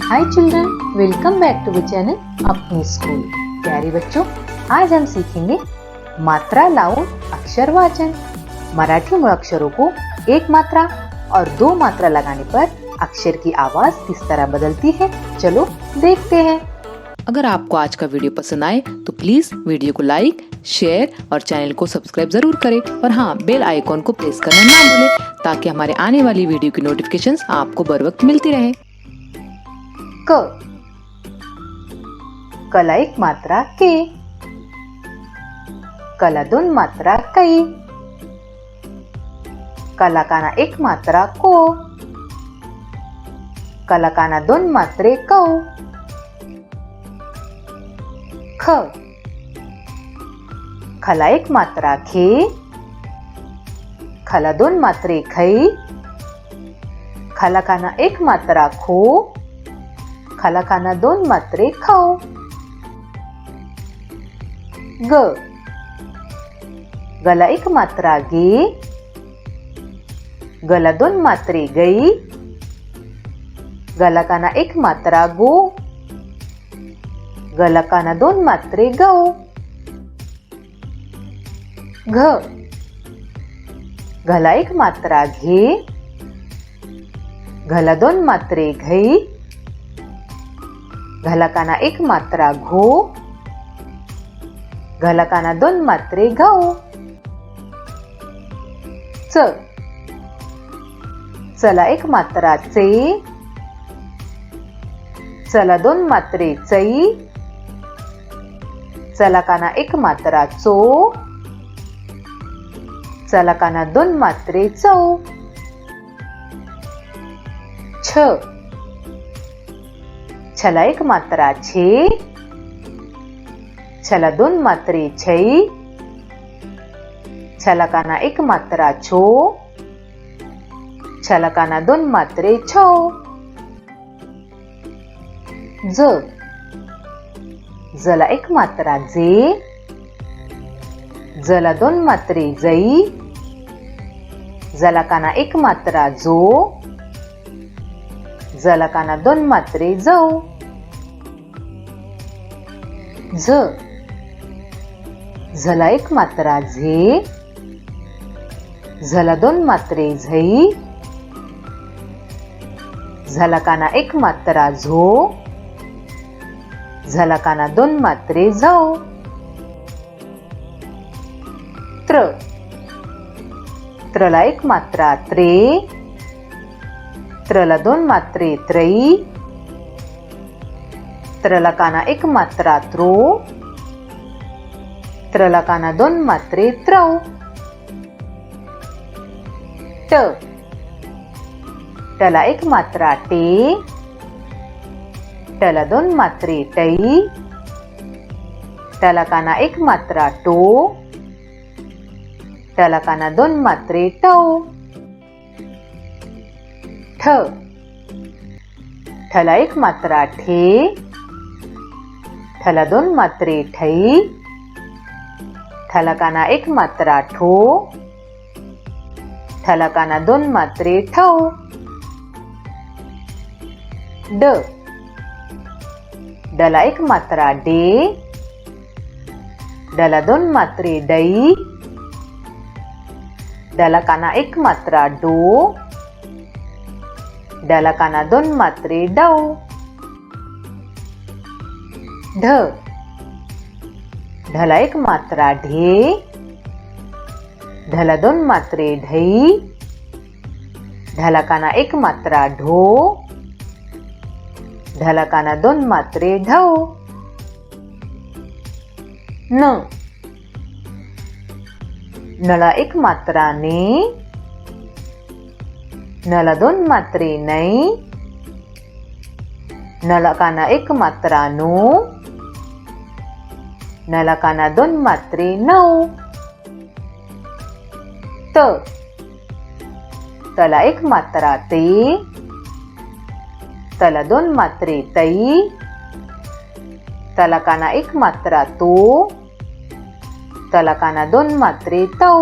High children, welcome back to the channel अपनी school. प्यारे बच्चों, आज हम सीखेंगे मात्रा लाऊं अक्षर वाचन। मराठी मूलाक्षरों को एक मात्रा और दो मात्रा लगाने पर अक्षर की आवाज किस तरह बदलती है, चलो देखते हैं। अगर आपको आज का वीडियो पसंद आए तो प्लीज वीडियो को लाइक, शेयर और चैनल को सब्सक्राइब जरूर करें और हाँ, बेल आइकॉन को प्रेस करना ना भूलें ताकि हमारे आने वाली वीडियो की नोटिफिकेशंस आपको बर वक्त मिलती रहे। क कला एक मात्रा के, कला दोन मात्रा कै, कला काना एक मात्रा को, कला काना दोन मात्रे कौ। ख खला एक मात्रा खे, खला दोन मात्रे खै, खला काना एक मात्रा खो, खला काना दोन मात्रे खौ। ग गला एक मात्रा गे, गला दोन मात्रे गई, गला काना एक मात्रा गो, गला काना दोन मात्रे गौ। घ घला एक मात्रा घे, घला दोन मात्रे घई, घला काना एक मात्रा घो, घला काना दोन मात्रे घौ। च चला एक मात्रा चे, चला दोन मात्रे चई, चला काना एक मात्रा चो, चला काना दोन मात्रे चौ। छ छला एक मात्रा छे, छला दोन मात्रे छै, छला काना एक मात्रा छो, छला काना दोन मात्रे छौ। ज जला एक मात्रा जे, जला दोन मात्रे जई, जला काना एक मात्रा जो, जला काना दोन मात्रे जौ। झ झला एक मात्रा झे, झला दोन मात्रे झई, झला काना एक मात्रा झो, झला काना दोन मात्रे झौ। त्र त्रला एक मात्रा त्रे, त्रला दोन मात्रे त्रयी, त्रला काना एक मात्रा त्रो, त्रला काना दोन मात्रे त्रौ। ट टला एक मात्रा टे, टला दोन मात्रे टई, टला काना एक मात्रा टो, टला काना दोन मात्रे टौ। ठ ठला एक मात्रा ठे, ठला दोन मात्रे ठई, ठला काना एक मात्रा ठो, ठला काना दोन मात्रे ठौ। ड डला एक मात्रा डे, डला दोन मात्रे डई, डला काना एक मात्रा डो, डला काना दोन मात्रे डौ। ढ ढला एक मात्रा ढे, ढला दोन मात्रे ढई, ढला काना एक मात्रा ढो, ढला काना दोन मात्रे ढौ। न नला एक मात्रा ने, नला दोन मात्रे नै, नला काना एक मात्रा नो, नला काना दोन मात्रे नौ। त तला एक मात्रा ते, तला दोन मात्रे तई, तला काना एक मात्रा तो, तला काना दोन मात्रे तौ।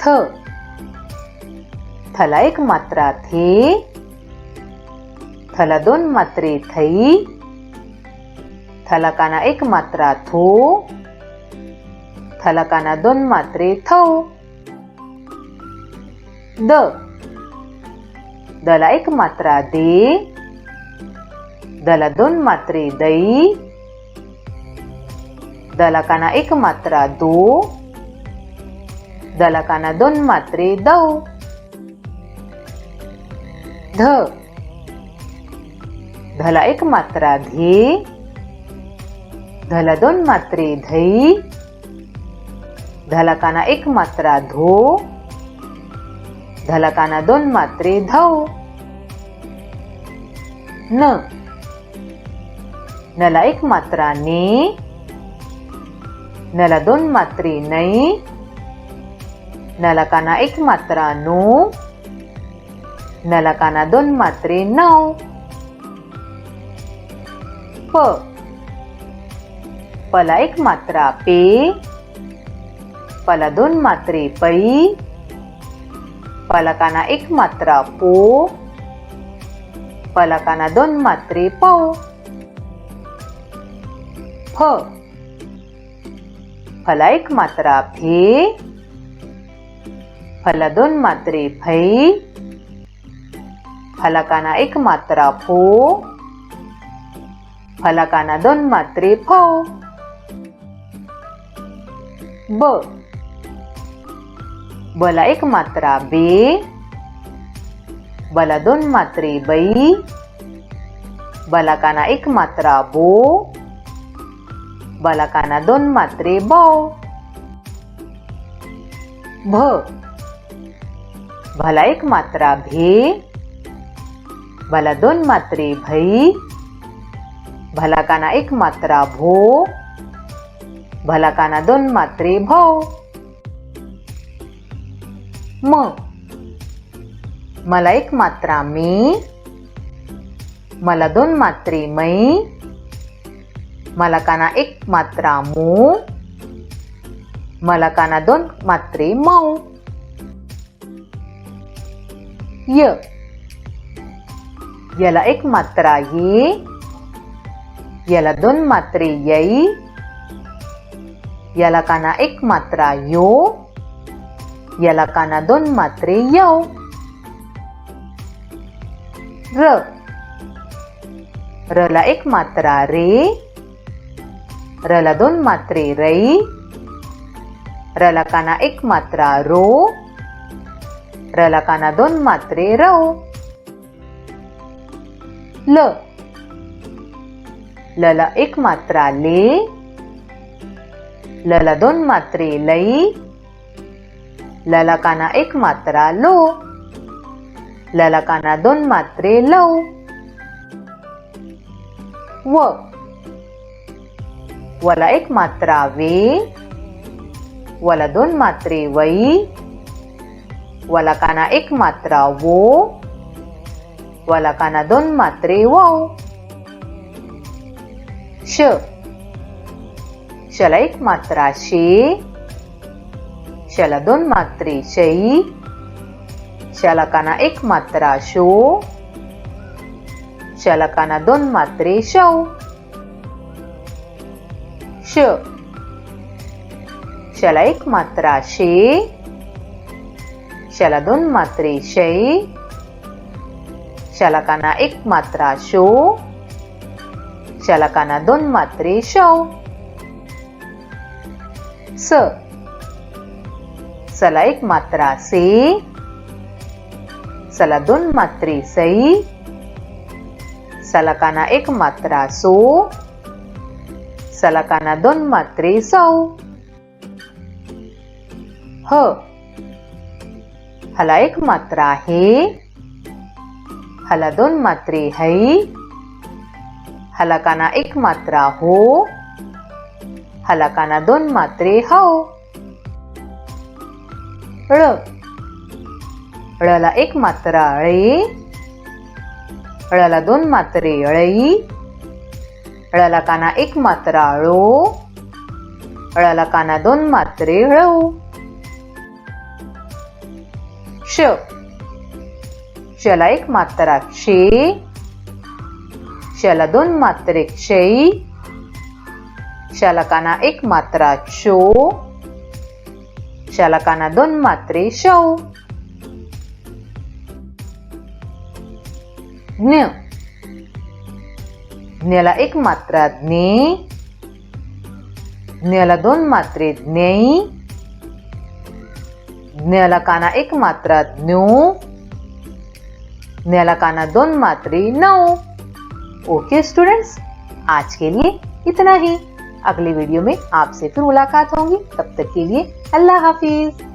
थ थला एक मात्रा थे, थला दोन मात्रे थई, थलाकाना एक मात्रा थो, थलाकाना दोन मात्रे थौ. द, दला एक मात्रा दे, दला दोन मात्रे दै, दलाकाना एक मात्रा दो, दलाकाना दोन मात्रे दौ. ध, धला एक मात्रा धे, धला दोन मात्रे धै, धलाकाना एक मात्रा धो, धलाकाना दोन मात्रे धौ. न, नला एक मात्रा ने, नला दोन मात्रे नै, नलाकाना एक मात्रा नो, नलाकाना दोन मात्रे नौ. प, पला एक मात्रा पे, पला दोन मात्रे पै, पलाकाना एक मात्रा पो, पलाकाना दोन मात्रे पौ. फ, फला एक मात्रा फे, फला दोन मात्रे फै, फलाकाना एक मात्रा फो, फलाकाना दोन मात्रे फौ. ब, बला एक मात्रा बे, बला दोन मात्रे बै, बलाकाना एक मात्रा बो, बलाकाना दोन मात्रे बौ. भ, भला एक मात्रा भे, भला दोन मात्रे भै, भलाकाना एक मात्रा भो, भलाकाना दोन मात्रे भौ. म, मला एक मात्रा मे, मला दोन मात्रे मै, मलाकाना एक मात्रा मो, मलाकाना दोन मात्रे मौ. य, याला एक मात्रा ये, याला दोन मात्रे यै, याला काना एक मात्रा यो, याला काना दोन मात्रे यौ. र, रला एक मात्रा रे, रला दोन मात्रे रै, रला काना एक मात्रा रो, रला काना दोन मात्रे रौ. ल, लला एक मात्रा ले, लला दोन मात्रे लै, लला काना एक मात्रा लो, लला काना दोन मात्रे लौ. व, वला एक मात्रा वे, वला दोन मात्रे वै, वला काना एक मात्रा वो, वला काना दोन मात्रे वौ. श, शला एक मात्रा शे, शला दोन मात्रे शै, शला काना एक मात्रा शो, शला काना दोन मात्रे शौ. श, शला एक मात्रा शे, शला दोन मात्रे शै, शला काना एक मात्रा शो, शला काना दोन मात्रे शौ. स, सला एक मात्रा से, सला दोन मात्रे सै, सला काना एक मात्रा सो, सला काना दोन मात्रे सौ. ह, हला एक मात्रा हे, हला दोन मात्रे है, हला काना एक मात्रा हो, हला काना दोन मात्रे हौ. ळ, ळला एक मात्रा ळे, ळला दोन मात्रे ळै, ळला काना एक मात्रा ळो, ळला काना दोन मात्रे ळौ. श, शला एक मात्रा शे, क्षला दोन मात्रे क्षयी, क्षलकाना एक मात्रा चो, क्षलकाना दोन मात्रे शौ. ज्ञ, ज्ञला एक मात्रा ज्ञे, ज्ञला दोन मात्रे ज्ञेई, ज्ञलकाना एक मात्रा ज्ञो, ज्ञलकाना दोन मात्रे नौ. ओके स्टूडेंट्स, आज के लिए इतना ही. अगले वीडियो में आपसे फिर मुलाकात होगी. तब तक के लिए अल्लाह हाफिज.